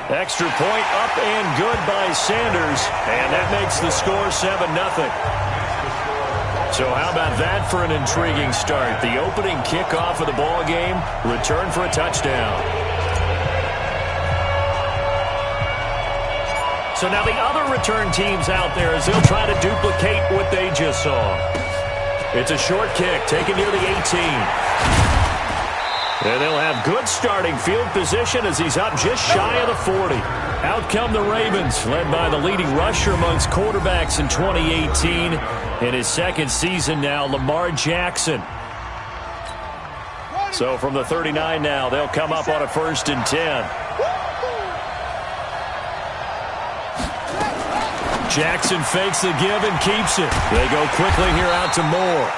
Extra point up and good by Sanders, and that makes the score 7-0. So how about that for an intriguing start? The opening kickoff of the ball game, return for a touchdown. So now the other return teams out there as they'll try to duplicate what they just saw. It's a short kick taken near the 18. And they'll have good starting field position as he's up just shy of the 40. Out come the Ravens, led by the leading rusher amongst quarterbacks in 2018. In his second season now, Lamar Jackson. So from the 39 now, they'll come up on a 1st and 10. Jackson fakes the give and keeps it. They go quickly here out to Moore.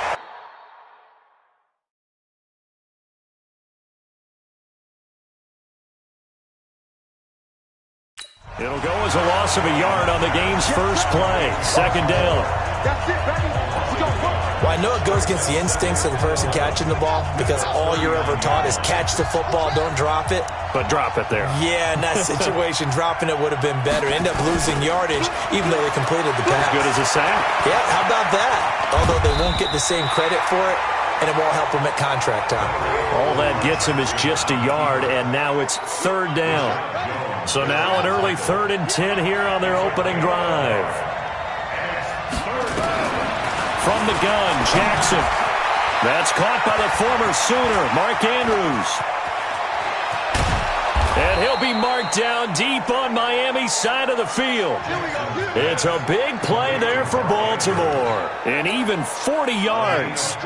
It'll go as a loss of a yard on the game's first play. 2nd down. Well, I know it goes against the instincts of the person catching the ball because all you're ever taught is catch the football, don't drop it. But drop it there. Yeah, in that situation, dropping it would have been better. End up losing yardage, even though they completed the pass. As good as a sack. Yeah, how about that? Although they won't get the same credit for it, and it won't help them at contract time. All that gets him is just a yard, and now it's 3rd down. So now an early 3rd and 10 here on their opening drive. From the gun, Jackson. That's caught by the former Sooner, Mark Andrews. And he'll be marked down deep on Miami's side of the field. It's a big play there for Baltimore. And even 40 yards.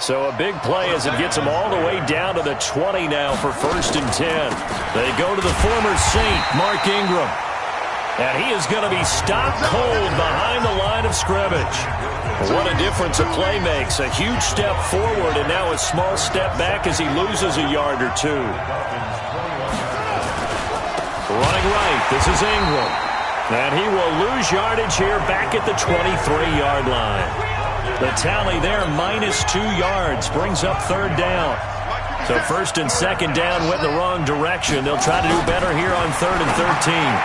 So a big play as it gets them all the way down to the 20 now for 1st and 10. They go to the former Saint, Mark Ingram. And he is going to be stopped cold behind the line of scrimmage. What a difference a play makes. A huge step forward and now a small step back as he loses a yard or two. Running right, this is Ingram. And he will lose yardage here back at the 23-yard line. The tally there, -2 yards, brings up 3rd down. So 1st and 2nd down went the wrong direction. They'll try to do better here on 3rd and 13.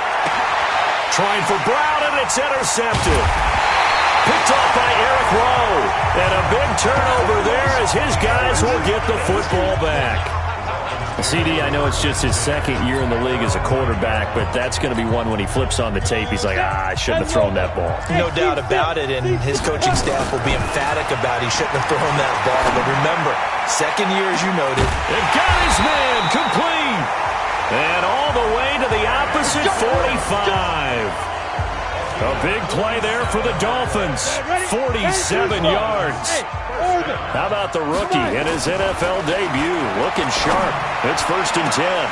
Trying for Brown, and it's intercepted. Picked off by Eric Rowe. And a big turnover there as his guys will get the football back. CD, I know it's just his 2nd year in the league as a quarterback, but that's going to be one when he flips on the tape. He's like, I shouldn't have thrown that ball. No doubt about it, and his coaching staff will be emphatic about he shouldn't have thrown that ball. But remember, 2nd year, as you noted. And got his man complete. And all the way to the opposite 45. A big play there for the Dolphins. 47 yards. How about the rookie in his NFL debut? Looking sharp. It's 1st and 10.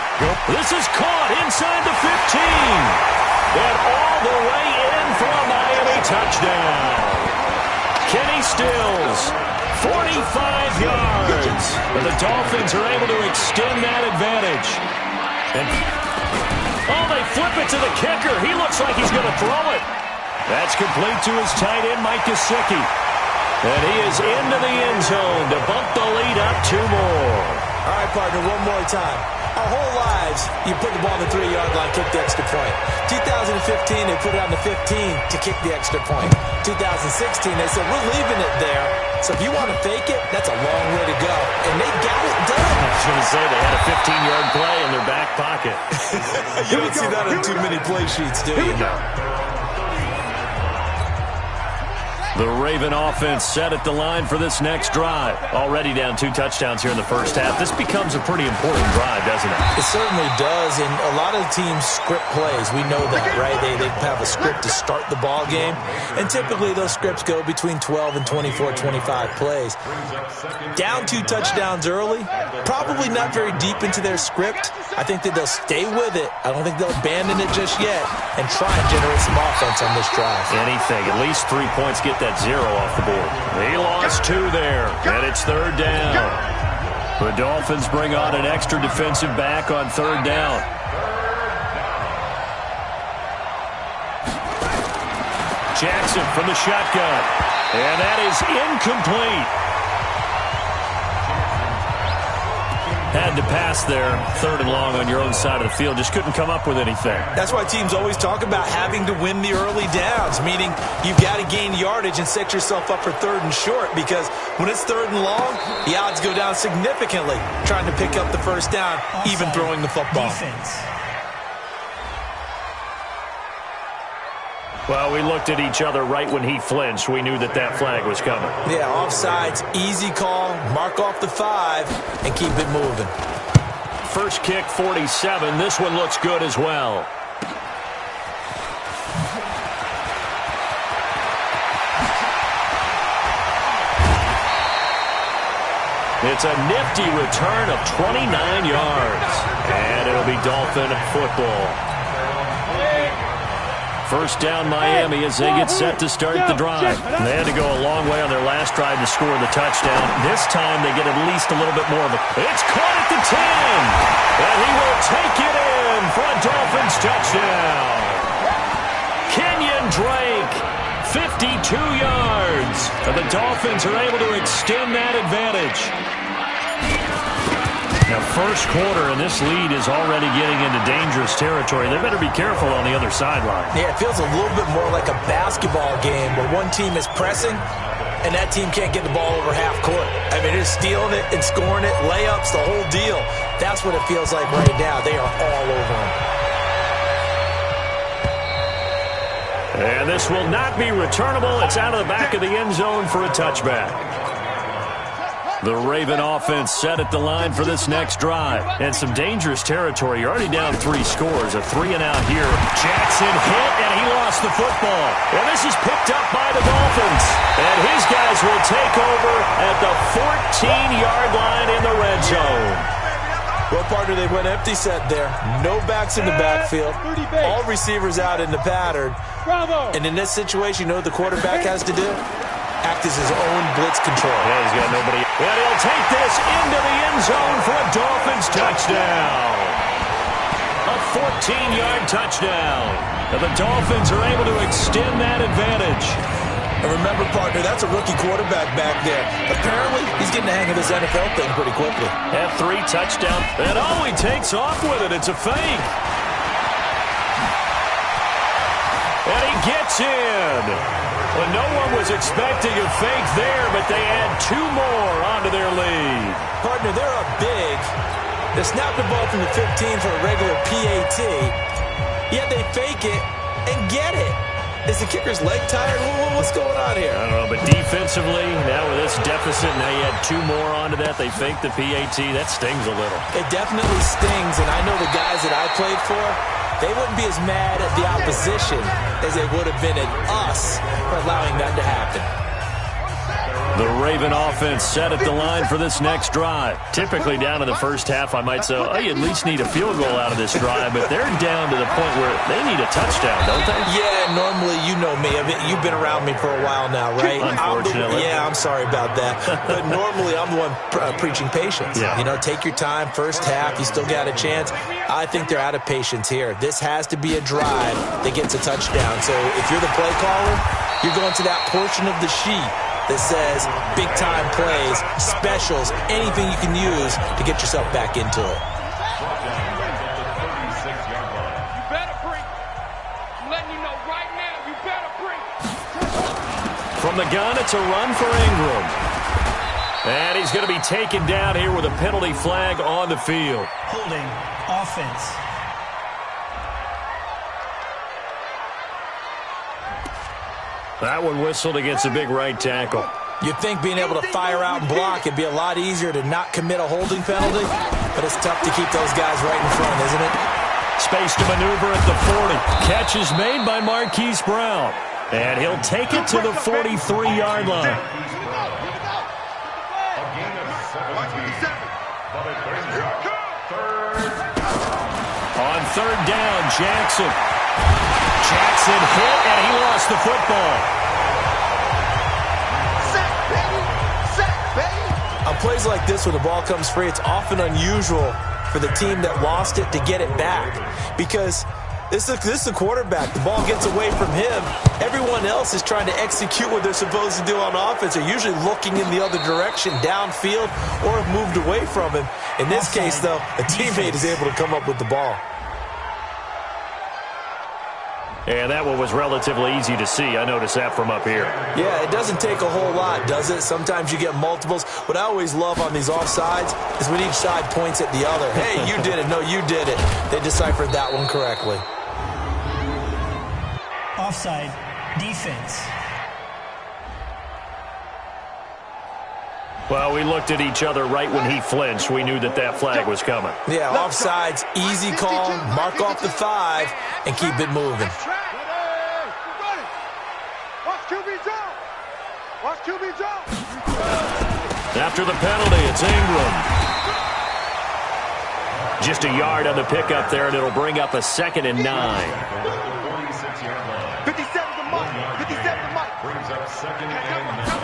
This is caught inside the 15. And all the way in for a Miami touchdown. Kenny Stills, 45 yards. And the Dolphins are able to extend that advantage. And they flip it to the kicker. He looks like he's going to throw it. That's complete to his tight end, Mike Gesicki. And he is into the end zone to bump the lead up 2 more. All right, partner, one more time. Our whole lives, you put the ball on the 3-yard line, kick the extra point. 2015, they put it on the 15 to kick the extra point. 2016, they said, we're leaving it there. So if you want to fake it, that's a long way to go. And they got it done. I was going to say they had a 15-yard play in their back pocket. You don't see that on too many play sheets, do you? The Raven offense set at the line for this next drive. Already down 2 touchdowns here in the first half. This becomes a pretty important drive, doesn't it? It certainly does, and a lot of teams script plays. We know that, right? They have a script to start the ball game, and typically those scripts go between 12 and 24, 25 plays. Down 2 touchdowns early, probably not very deep into their script. I think that they'll stay with it. I don't think they'll abandon it just yet and try and generate some offense on this drive. Anything. At least 3 points, get that 0 off the board. He lost 2 there, and it's 3rd down. The Dolphins bring on an extra defensive back on 3rd down. Jackson from the shotgun. And that is incomplete. Had to pass there, 3rd and long on your own side of the field. Just couldn't come up with anything. That's why teams always talk about having to win the early downs, meaning you've got to gain yardage and set yourself up for 3rd and short, because when it's 3rd and long, the odds go down significantly trying to pick up the first down, even throwing the football. Defense. Well, we looked at each other right when he flinched. We knew that that flag was coming. Yeah, offsides, easy call, mark off the 5, and keep it moving. First kick, 47. This one looks good as well. It's a nifty return of 29 yards. And it'll be Dolphin football. First down Miami as they get set to start the drive. They had to go a long way on their last drive to score the touchdown. This time they get at least a little bit more of it. It's caught at the 10. And he will take it in for a Dolphins touchdown. Kenyon Drake, 52 yards. And the Dolphins are able to extend that advantage. Now, first quarter, and this lead is already getting into dangerous territory. They better be careful on the other sideline. Yeah, it feels a little bit more like a basketball game where one team is pressing and that team can't get the ball over half court. I mean, they're stealing it and scoring it, layups, the whole deal. That's what it feels like right now. They are all over them. And this will not be returnable. It's out of the back of the end zone for a touchback. The Raven offense set at the line for this next drive. And some dangerous territory. You're already down 3 scores. A 3-and-out here. Jackson hit, and he lost the football. And this is picked up by the Dolphins. And his guys will take over at the 14-yard line in the red zone. Well, partner, they went empty set there. No backs in the backfield. All receivers out in the pattern. And in this situation, you know what the quarterback has to do? Act as his own blitz control. Yeah, he's got nobody. And he'll take this into the end zone for a Dolphins touchdown. A 14-yard touchdown. And the Dolphins are able to extend that advantage. And remember, partner, that's a rookie quarterback back there. Apparently, he's getting the hang of this NFL thing pretty quickly. Have 3 touchdowns. And oh, he takes off with it. It's a fake. And he gets in. Well, no one was expecting a fake there, but they add 2 more onto their lead. Partner, they're up big. They snap the ball from the 15 for a regular PAT, yet they fake it and get it. Is the kicker's leg tired? What's going on here? I don't know, but defensively, now with this deficit, now you add 2 more onto that. They fake the PAT. That stings a little. It definitely stings, and I know the guys that I played for, they wouldn't be as mad at the opposition as they would have been at us for allowing that to happen. The Raven offense set at the line for this next drive. Typically down in the first half, I might say, oh, you at least need a field goal out of this drive, but they're down to the point where they need a touchdown, don't they? Yeah, normally, you know me. You've been around me for a while now, right? Unfortunately. I'm sorry about that. But normally, I'm the one preaching patience. Yeah. You know, take your time, first half, you still got a chance. I think they're out of patience here. This has to be a drive that gets a touchdown. So if you're the play caller, you're going to that portion of the sheet that says big-time plays, specials, anything you can use to get yourself back into it. You better bring. I'm letting you know right now, you better bring. From the gun, it's a run for Ingram. And he's going to be taken down here with a penalty flag on the field. Holding offense. That one whistled against a big right tackle. You'd think being able to fire out and block, it'd be a lot easier to not commit a holding penalty, but it's tough to keep those guys right in front, isn't it? Space to maneuver at the 40. Catch is made by Marquise Brown. And he'll take it to the 43-yard line. On 3rd down, Jackson. Jackson hit, and he lost the football. On plays like this, when the ball comes free, it's often unusual for the team that lost it to get it back. Because This is a quarterback. The ball gets away from him. Everyone else is trying to execute what they're supposed to do on offense. They're usually looking in the other direction, downfield, or have moved away from him. In this case, though, a teammate is able to come up with the ball. And that one was relatively easy to see. I noticed that from up here. Yeah, it doesn't take a whole lot, does it? Sometimes you get multiples. What I always love on these offsides is when each side points at the other. Hey, you did it. No, you did it. They deciphered that one correctly. Offside, defense. Well, we looked at each other right when he flinched. We knew that that flag was coming. Yeah, offsides, easy call, mark off the 5, and keep it moving. After the penalty, it's Ingram. Just a yard on the pickup there, and it'll bring up a 2nd and 9. 57 to Mike. 57 to Mike. Brings up 2nd and 9.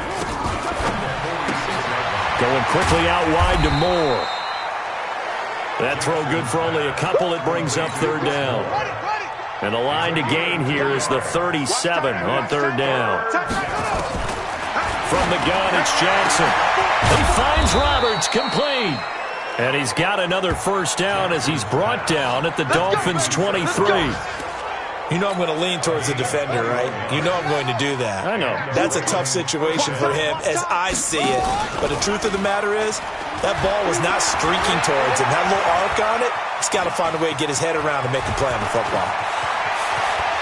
Going quickly out wide to Moore. That throw good for only a couple. It brings up 3rd down. And the line to gain here is the 37 on 3rd down. From the gun, it's Jackson. He finds Roberts, complete. And he's got another 1st down as he's brought down at the Dolphins' 23. You know I'm going to lean towards the defender, right? You know I'm going to do that. I know. That's a tough situation for him as I see it. But the truth of the matter is, that ball was not streaking towards him. That little arc on it, he's got to find a way to get his head around and make a play on the football.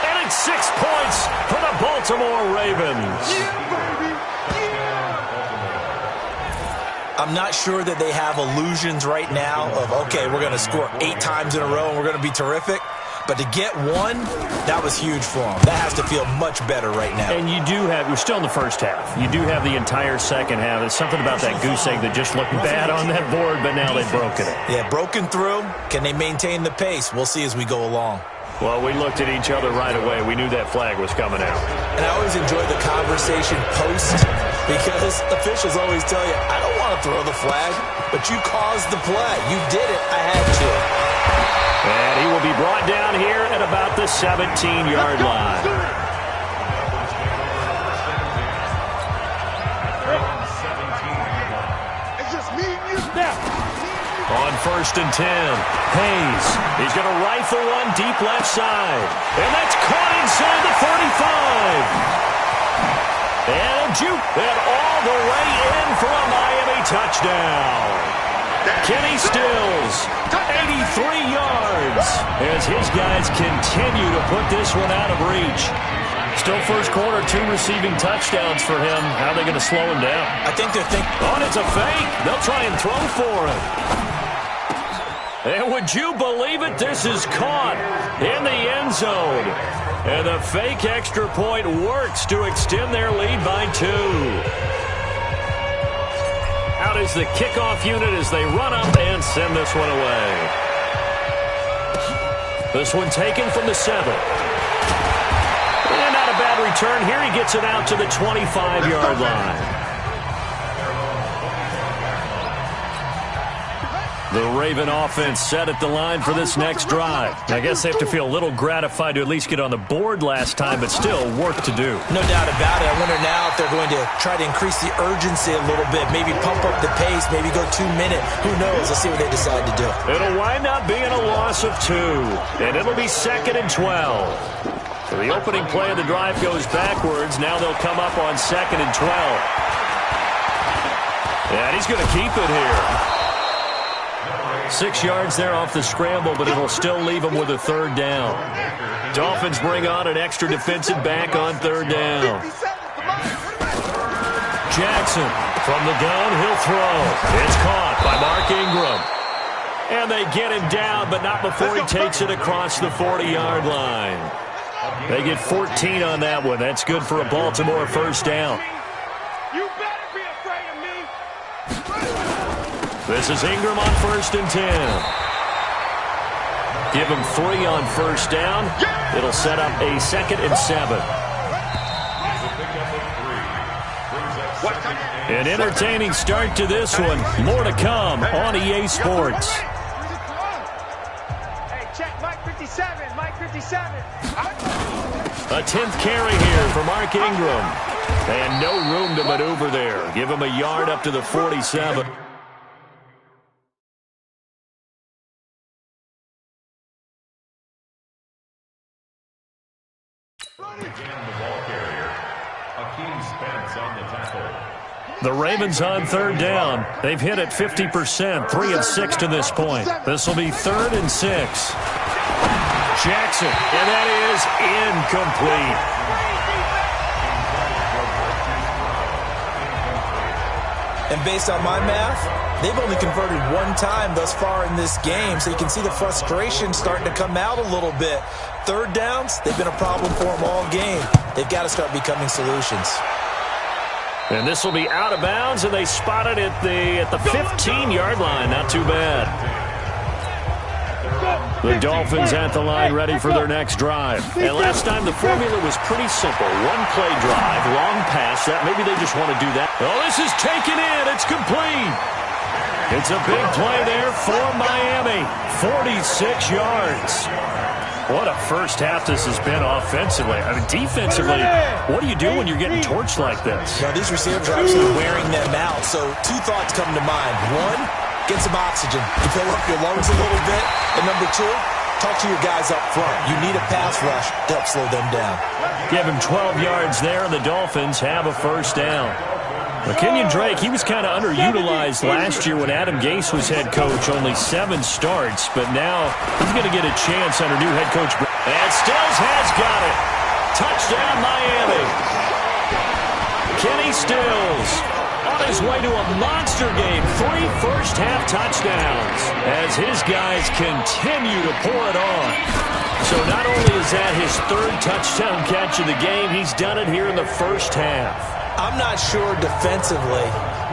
And it's 6 points for the Baltimore Ravens. I'm not sure that they have illusions right now of, okay, we're going to score 8 times in a row and we're going to be terrific. But to get one, that was huge for them. That has to feel much better right now. And you do have, we're still in the first half. You do have the entire second half. There's something about that goose egg that just looked bad on that board, but now they've broken it. Yeah, broken through. Can they maintain the pace? We'll see as we go along. Well, we looked at each other right away. We knew that flag was coming out. And I always enjoy the conversation post because officials always tell you, I don't want to throw the flag, but you caused the play. You did it. I had to. And he will be brought down here at about the 17-yard line. It's just me and you now. On 1st and 10, Hayes. He's going to rifle one deep left side. And that's caught inside the 45. And a juke. And all the way in for a Miami touchdown. Kenny Stills, 83 yards, as his guys continue to put this one out of reach. Still first quarter, 2 receiving touchdowns for him. How are they going to slow him down? I think they're thinking. Oh, it's a fake. They'll try and throw for him. And would you believe it? This is caught in the end zone. And the fake extra point works to extend their lead by 2. Out is the kickoff unit as they run up and send this one away. This one taken from the 7. And not a bad return here. He gets it out to the 25-yard line. The Raven offense set at the line for this next drive. I guess they have to feel a little gratified to at least get on the board last time, but still work to do. No doubt about it. I wonder now if they're going to try to increase the urgency a little bit, maybe pump up the pace, maybe go 2-minute. Who knows? Let's see what they decide to do. It'll wind up being a loss of 2, and it'll be 2nd and 12. So the opening play of the drive goes backwards. Now they'll come up on 2nd and 12. And he's going to keep it here. 6 yards there off the scramble, but it'll still leave him with a 3rd down. Dolphins bring on an extra defensive back on 3rd down. Jackson from the gun, he'll throw. It's caught by Mark Ingram. And they get him down, but not before he takes it across the 40-yard line. They get 14 on that one. That's good for a Baltimore 1st down. You better be afraid of me. This is Ingram on 1st and 10. Give him 3 on 1st down. It'll set up a 2nd and 7. An entertaining start to this one. More to come on EA Sports. Hey, check Mike 57. Mike A 10th carry here for Mark Ingram. And no room to maneuver there. Give him a yard up to the 47. The Ravens on third down. They've hit it 50%, 3 and 6 to this point. This will be 3rd and 6. Jackson, and that is incomplete. And based on my math, they've only converted one time thus far in this game, so you can see the frustration starting to come out a little bit. Third downs, they've been a problem for them all game. They've got to start becoming solutions. And this will be out of bounds, and they spot it at the 15-yard line. Not too bad. The Dolphins at the line ready for their next drive. And last time the formula was pretty simple. One-play drive, long pass. Maybe they just want to do that. Oh, this is taken in. It's complete. It's a big play there for Miami. 46 yards. What a first half this has been offensively. I mean, defensively, what do you do when you're getting torched like this? Now, these receivers are absolutely wearing them out. So 2 thoughts come to mind. 1, get some oxygen. You fill up your lungs a little bit. And number 2, talk to your guys up front. You need a pass rush to help slow them down. Give him 12 yards there, and the Dolphins have a first down. Well, Kenyon Drake, he was kind of underutilized last year when Adam Gase was head coach. Only 7 starts, but now he's going to get a chance under new head coach. And Stills has got it. Touchdown, Miami. Kenny Stills on his way to a monster game. 3 first-half touchdowns as his guys continue to pour it on. So not only is that his 3rd touchdown catch of the game, he's done it here in the first half. I'm not sure defensively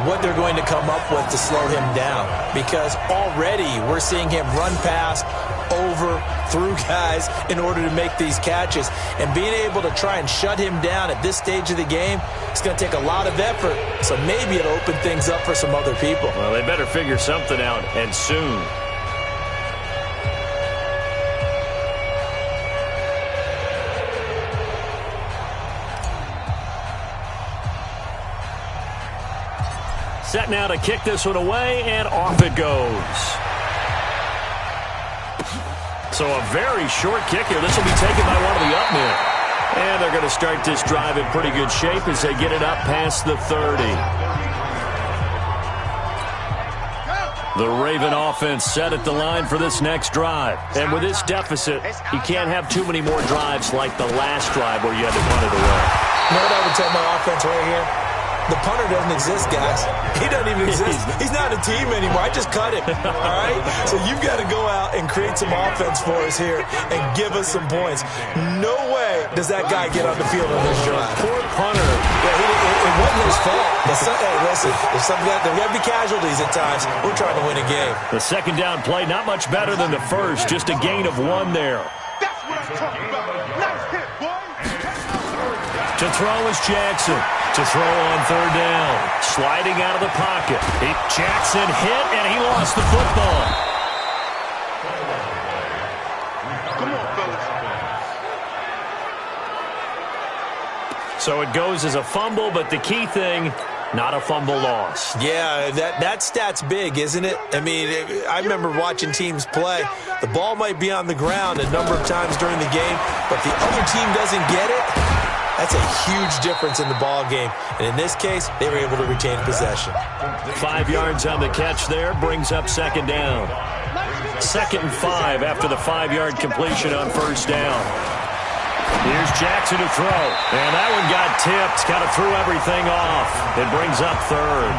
what they're going to come up with to slow him down, because already we're seeing him run past, over, through guys in order to make these catches. And being able to try and shut him down at this stage of the game, it's going to take a lot of effort. So maybe it'll open things up for some other people. Well, they better figure something out, and soon. Set now to kick this one away, and off it goes. So a very short kick here. This will be taken by one of the up men. And they're going to start this drive in pretty good shape as they get it up past the 30. The Raven offense set at the line for this next drive. And with this deficit, you can't have too many more drives like the last drive where you had to punt it away. You know what I would tell my offense right here? The punter doesn't exist, guys. He doesn't even exist. He's not a team anymore. I just cut him, all right? So you've got to go out and create some offense for us here and give us some points. No way does that guy get on the field on this drive. Poor punter. Yeah, it wasn't his fault. Hey, listen, there's something out there. We have the casualties at times. We're trying to win a game. The second down play, not much better than the first. Just a gain of 1 there. That's what I'm talking about. Nice hit, boy. To throw is Jackson. To throw on third down. Sliding out of the pocket. Jackson hit, and he lost the football. Come on, fellas. So it goes as a fumble, but the key thing, not a fumble loss. Yeah, that stat's big, isn't it? I mean, I remember watching teams play. The ball might be on the ground a number of times during the game, but the other team doesn't get it. That's a huge difference in the ball game. And in this case, they were able to retain possession. 5 yards on the catch there brings up second down. 2nd and 5 after the 5-yard completion on first down. Here's Jackson to throw. And that one got tipped. Kind of threw everything off. It brings up third.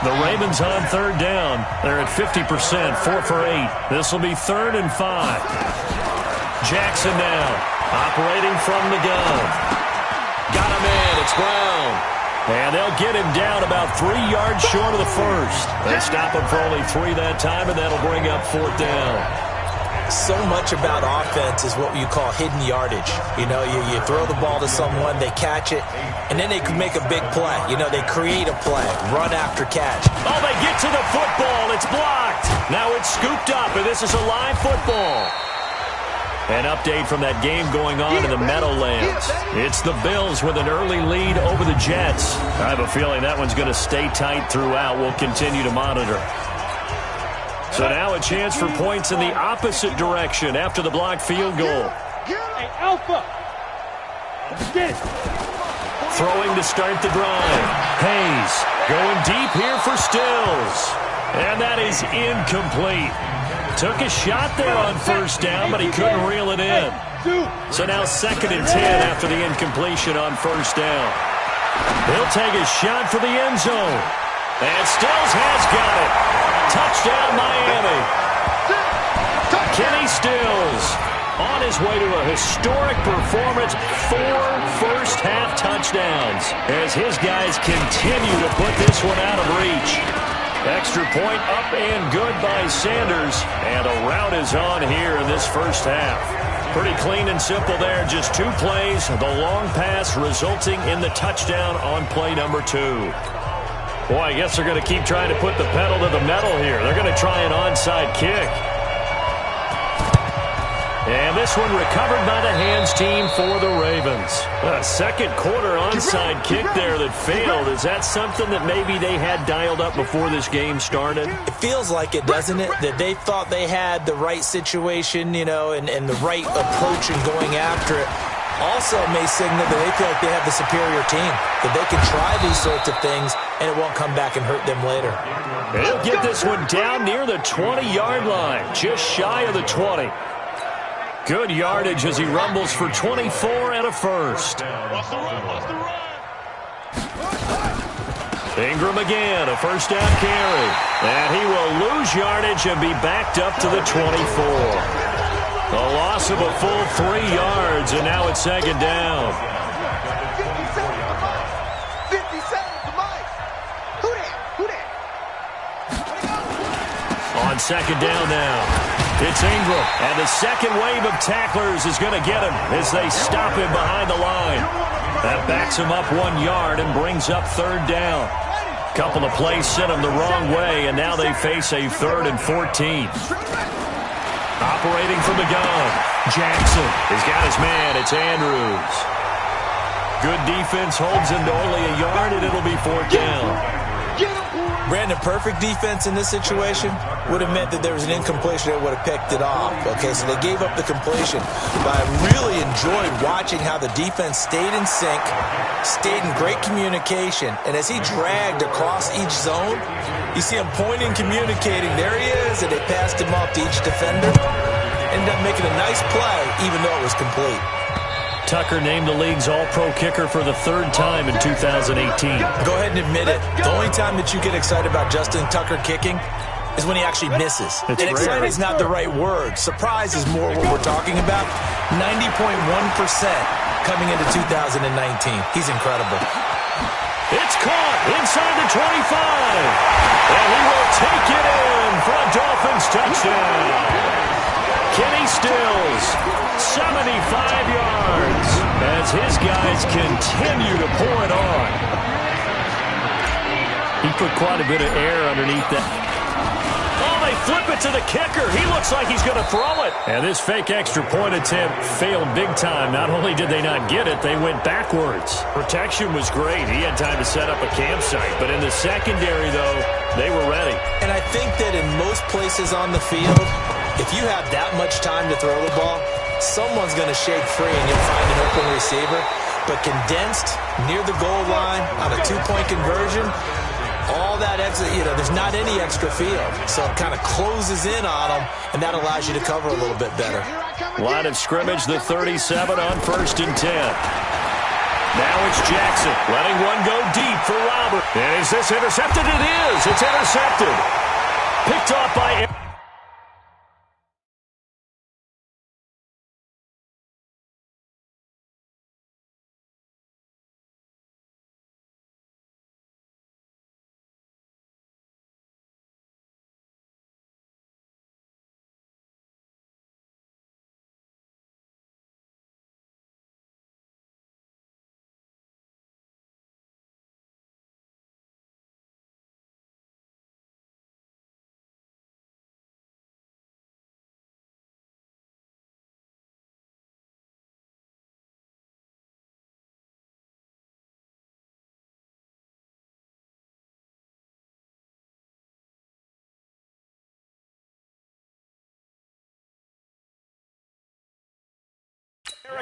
The Ravens on third down. They're at 50%, 4 for 8. This will be 3rd and 5. Jackson now. Operating from the gun. Got him in. It's Brown. And they'll get him down about 3 yards short of the first. They stop him for only 3 that time, and that'll bring up 4th down. So much about offense is what you call hidden yardage. You know, you throw the ball to someone, they catch it, and then they can make a big play. You know, they create a play, run after catch. Oh, they get to the football. It's blocked. Now it's scooped up, and this is a live football. An update from that game going on in the Meadowlands. It's the Bills with an early lead over the Jets. I have a feeling that one's going to stay tight throughout. We'll continue to monitor. So now a chance for points in the opposite direction after the blocked field goal. Hey, Alpha. Get it. Throwing to start the drive. Hayes going deep here for Stills. And that is incomplete. Took a shot there on first down, but he couldn't reel it in. So now 2nd and 10 after the incompletion on first down. He'll take a shot for the end zone. And Stills has got it. Touchdown, Miami. Kenny Stills on his way to a historic performance, 4 first-half touchdowns, as his guys continue to put this one out of reach. Extra point up and good by Sanders, and a rout is on here in this first half. Pretty clean and simple there, just 2 plays, the long pass resulting in the touchdown on play number 2. Boy, I guess they're going to keep trying to put the pedal to the metal here. They're going to try an onside kick. And this one recovered by the hands team for the Ravens. A second quarter onside kick there that failed. Is that something that maybe they had dialed up before this game started? It feels like it, doesn't it? That they thought they had the right situation, and the right approach in going after it. Also may signal that they feel like they have the superior team, that they can try these sorts of things and it won't come back and hurt them later. He'll get this one down near the 20-yard line, just shy of the 20. Good yardage as he rumbles for 24 and a first. Ingram again, a first down carry. And he will lose yardage and be backed up to the 24. A loss of a full 3 yards, and now it's 2nd down. 50 seconds to Mike. Who that? On 2nd down now. It's Ingram, and the second wave of tacklers is going to get him as they stop him behind the line. That backs him up 1 yard and brings up 3rd down. Couple of plays sent him the wrong way, and now they face a 3rd and 14. Operating from the gun, Jackson has got his man. It's Andrews. Good defense holds him to only a yard, and it'll be 4th down. Brandon, perfect defense in this situation would have meant that there was an incompletion that would have picked it off. Okay, so they gave up the completion. But I really enjoyed watching how the defense stayed in sync, stayed in great communication. And as he dragged across each zone, you see him pointing, communicating. There he is, and they passed him off to each defender. Ended up making a nice play, even though it was complete. Tucker named the league's all-pro kicker for the 3rd time in 2018. Go ahead and admit it. The only time that you get excited about Justin Tucker kicking is when he actually misses. And excited is not the right word. Surprise is more what we're talking about. 90.1% coming into 2019. He's incredible. It's caught inside the 25. And he will take it in for a Dolphins touchdown. Kenny Stills, 75 yards, as his guys continue to pour it on. He put quite a bit of air underneath that. Oh, they flip it to the kicker. He looks like he's going to throw it. And this fake extra point attempt failed big time. Not only did they not get it, they went backwards. Protection was great. He had time to set up a campsite. But in the secondary, though, they were ready. And I think that in most places on the field, if you have that much time to throw the ball, someone's going to shake free and you'll find an open receiver. But condensed near the goal line on a 2-point conversion, all that extra, there's not any extra field. So it kind of closes in on them, and that allows you to cover a little bit better. Line of scrimmage, the 37 on 1st and 10. Now it's Jackson letting one go deep for Robert. And is this intercepted? It is. It's intercepted. Picked off by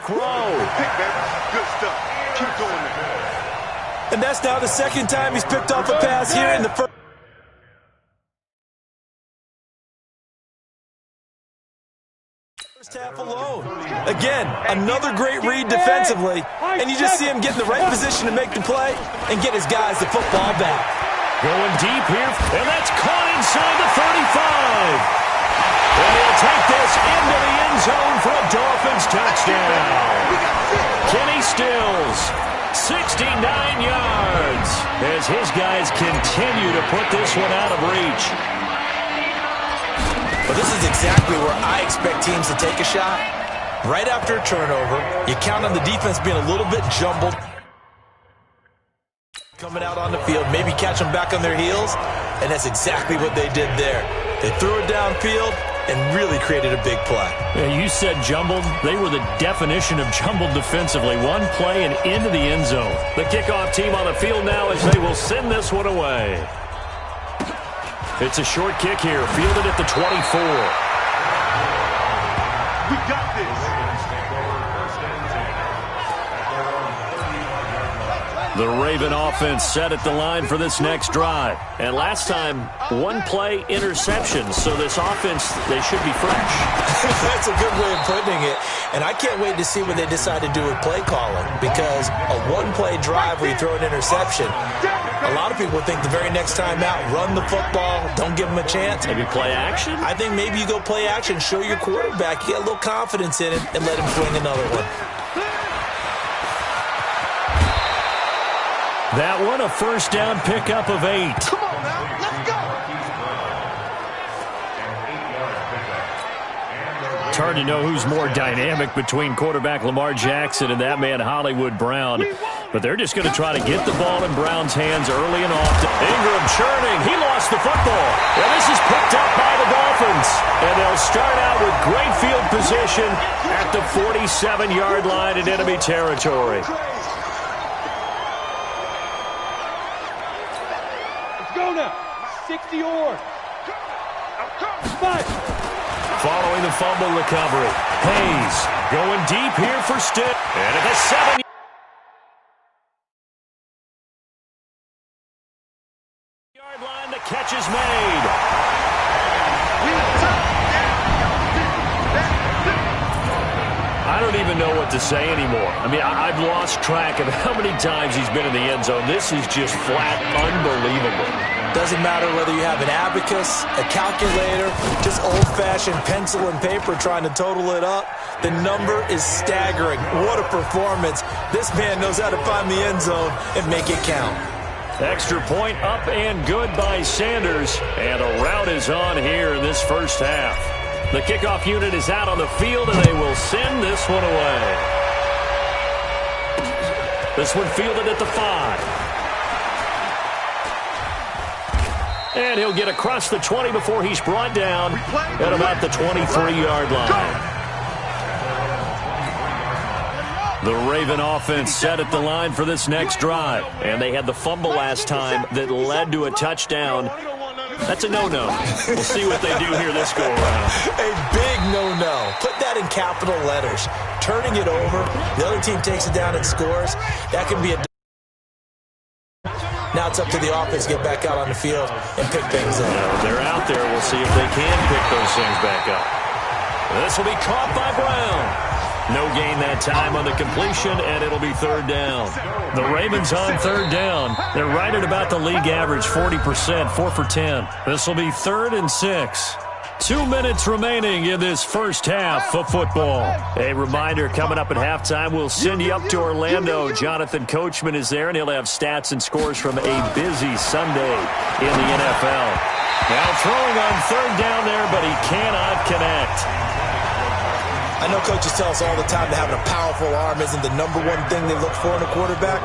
Row. Good stuff. Keep doing that. And that's now the second time he's picked off a pass here in the first half alone. Again, another great read defensively, and you just see him get in the right position to make the play and get his guys the football back. Going deep here, and that's caught inside the 35. And he'll take this into the end zone for a Dolphins touchdown. Kenny Stills, 69 yards, as his guys continue to put this one out of reach. But this is exactly where I expect teams to take a shot. Right after a turnover, you count on the defense being a little bit jumbled. Coming out on the field, maybe catch them back on their heels, and that's exactly what they did there. They threw it downfield and really created a big play. Yeah, you said jumbled. They were the definition of jumbled defensively. One play and into the end zone. The kickoff team on the field now as they will send this one away. It's a short kick here, fielded at the 24. We got this. The Raven offense set at the line for this next drive. And last time, one play interception. So this offense, they should be fresh. That's a good way of putting it. And I can't wait to see what they decide to do with play calling. Because a one-play drive where you throw an interception, a lot of people think the very next time out, run the football, don't give them a chance. Maybe play action? I think maybe you go play action, show your quarterback, you get a little confidence in him, and let him swing another one. That one, a first down pickup of 8. Come on now, let's go. It's hard to know who's more dynamic between quarterback Lamar Jackson and that man Hollywood Brown. But they're just going to try to get the ball in Brown's hands early and often. Ingram churning. He lost the football. And this is picked up by the Dolphins. And they'll start out with great field position at the 47-yard line in enemy territory. Let's go now. 60 yards. 5. Following the fumble recovery. Hayes going deep here for Stitt. And at the 7-yard line, the catch is made. I don't even know what to say anymore. I mean, I've lost track of how many times he's been in the end zone. This is just flat unbelievable. Doesn't matter whether you have an abacus, a calculator, just old-fashioned pencil and paper trying to total it up. The number is staggering. What a performance. This man knows how to find the end zone and make it count. Extra point up and good by Sanders. And a rout is on here in this first half. The kickoff unit is out on the field, and they will send this one away. This one fielded at the 5. And he'll get across the 20 before he's brought down at about the 23-yard line. The Raven offense set at the line for this next drive. And they had the fumble last time that led to a touchdown. That's a no-no. We'll see what they do here this go-around. A big no-no. Put that in capital letters. Turning it over, the other team takes it down and scores. That can be a... Now it's up to the offense to get back out on the field and pick things up. They're out there. We'll see if they can pick those things back up. This will be caught by Brown. No gain that time on the completion, and it'll be third down. The Ravens on third down. They're right at about the league average, 40%, 4 for 10. This will be 3rd and 6. 2 minutes remaining in this first half of football. A reminder, coming up at halftime, we'll send you up to Orlando. Jonathan Coachman is there, and he'll have stats and scores from a busy Sunday in the NFL. Now throwing on third down there, but he cannot connect. I know coaches tell us all the time that having a powerful arm isn't the number one thing they look for in a quarterback.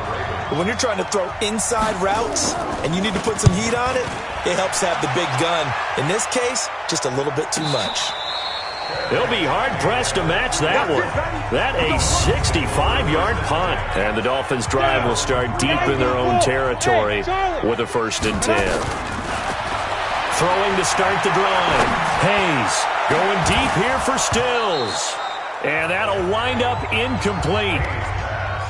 But when you're trying to throw inside routes and you need to put some heat on it, it helps have the big gun. In this case, just a little bit too much. They'll be hard-pressed to match that one. That a 65-yard punt. And the Dolphins' drive will start deep in their own territory with a 1st and 10. Throwing to start the drive. Hayes going deep here for Stills. And that'll wind up incomplete.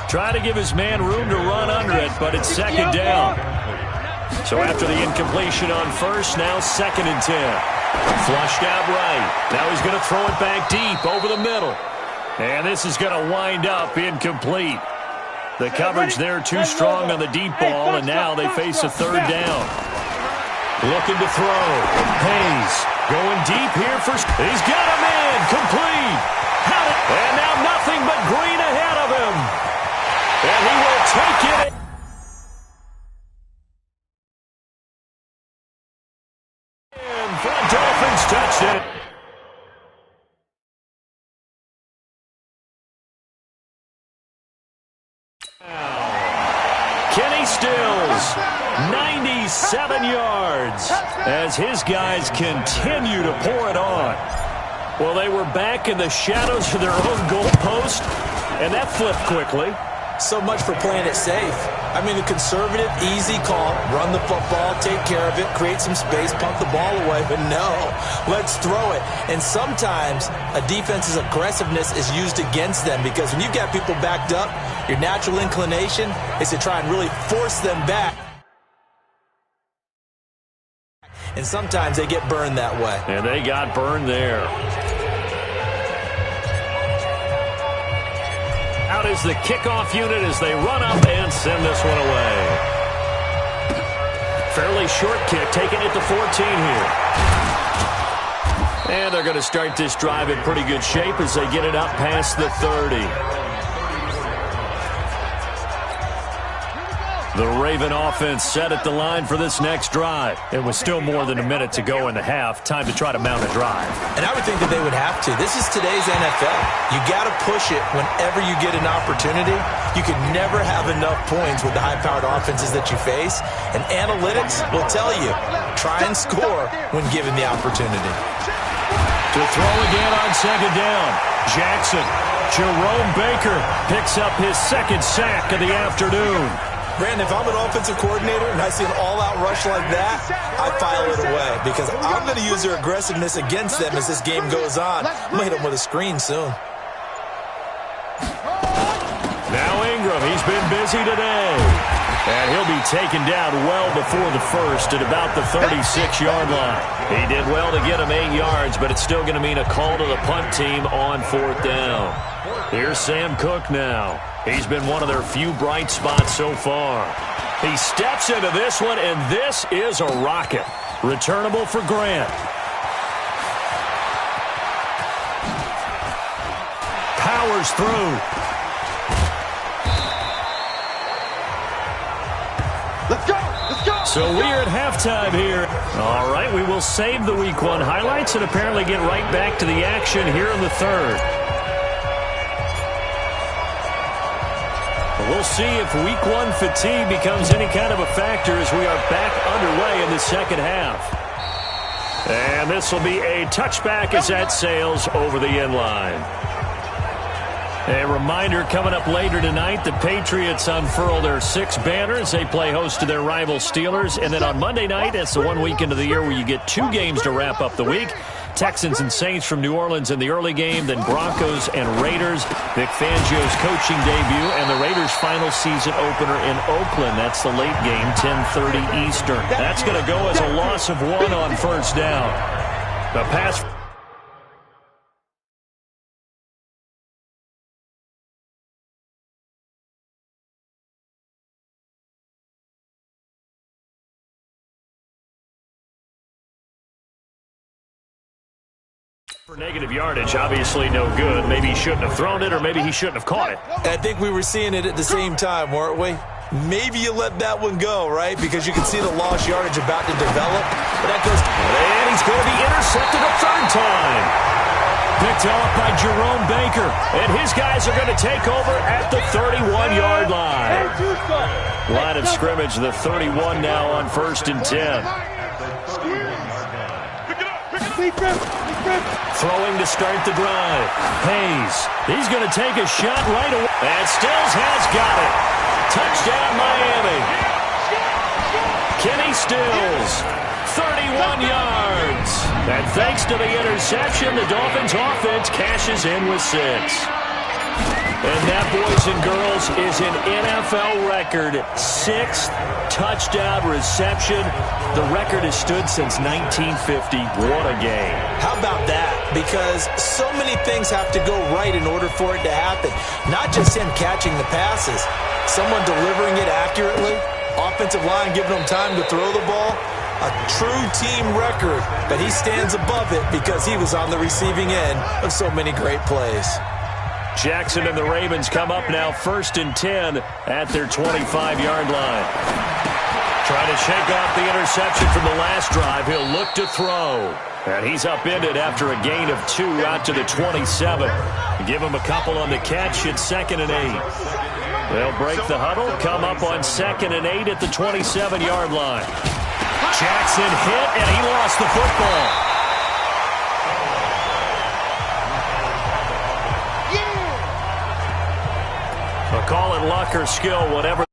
Try to give his man room to run under it, but it's second down. So after the incompletion on first, now 2nd and 10. Flushed out right. Now he's going to throw it back deep over the middle. And this is going to wind up incomplete. The coverage there too strong on the deep ball, and now they face a 3rd down. Looking to throw. Hayes going deep here for... He's got a man. Complete. And now nothing but green ahead of him. And he will take it. And for the Dolphins, touchdown. Kenny Stills, 97 yards, as his guys continue to pour it on. Well, they were back in the shadows of their own goalpost, and that flipped quickly. So much for playing it safe. I mean, a conservative, easy call, run the football, take care of it, create some space, pump the ball away. But no, let's throw it. And sometimes a defense's aggressiveness is used against them because when you've got people backed up, your natural inclination is to try and really force them back. And sometimes they get burned that way. And they got burned there. Out is the kickoff unit as they run up and send this one away. Fairly short kick, taking it to 14 here. And they're going to start this drive in pretty good shape as they get it up past the 30. The Raven offense set at the line for this next drive. It was still more than a minute to go in the half. Time to try to mount a drive. And I would think that they would have to. This is today's NFL. You got to push it whenever you get an opportunity. You can never have enough points with the high-powered offenses that you face. And analytics will tell you, try and score when given the opportunity. To throw again on 2nd down. Jackson. Jerome Baker picks up his 2nd sack of the afternoon. Brandon, if I'm an offensive coordinator and I see an all-out rush like that, I file it away because I'm going to use their aggressiveness against them as this game goes on. I'm going to hit them with a screen soon. Now Ingram, he's been busy today. And he'll be taken down well before the first at about the 36-yard line. He did well to get him 8 yards, but it's still going to mean a call to the punt team on 4th down. Here's Sam Cook now. He's been one of their few bright spots so far. He steps into this one, and this is a rocket. Returnable for Grant. Powers through. Let's go! Let's go! So we're at halftime here. All right, we will save the Week 1 highlights and apparently get right back to the action here in the 3rd. We'll see if Week 1 fatigue becomes any kind of a factor as we are back underway in the 2nd half. And this will be a touchback as that sails over the end line. A reminder coming up later tonight, the Patriots unfurl their 6th banner as they play host to their rival Steelers. And then on Monday night, it's the one weekend of the year where you get 2 games to wrap up the week. Texans and Saints from New Orleans in the early game, then Broncos and Raiders. Vic Fangio's coaching debut and the Raiders' final season opener in Oakland. That's the late game, 10:30 Eastern. That's going to go as a loss of 1 on 1st down. The pass... For negative yardage, obviously no good. Maybe he shouldn't have thrown it, or maybe he shouldn't have caught it. I think we were seeing it at the same time, weren't we? Maybe you let that one go, right? Because you can see the lost yardage about to develop. But that goes... And he's going to be intercepted a 3rd time. Picked off by Jerome Baker. And his guys are going to take over at the 31-yard line. Line of scrimmage, the 31 now on 1st and 10. Throwing to start the drive. Hayes. He's going to take a shot right away. And Stills has got it. Touchdown, Miami. Kenny Stills. 31 yards. And thanks to the interception, the Dolphins offense cashes in with 6. And that, boys and girls, is an NFL record 6th touchdown reception. The record has stood since 1950. What a game. How about that? Because so many things have to go right in order for it to happen. Not just him catching the passes, someone delivering it accurately, offensive line giving him time to throw the ball. A true team record, but he stands above it because he was on the receiving end of so many great plays. Jackson and the Ravens come up now 1st and 10 at their 25-yard line. Trying to shake off the interception from the last drive. He'll look to throw. And he's upended after a gain of 2 out to the 27. Give him a couple on the catch. It's 2nd and 8. They'll break the huddle, come up on 2nd and 8 at the 27-yard line. Jackson hit, and he lost the football. Call it luck or skill, whatever.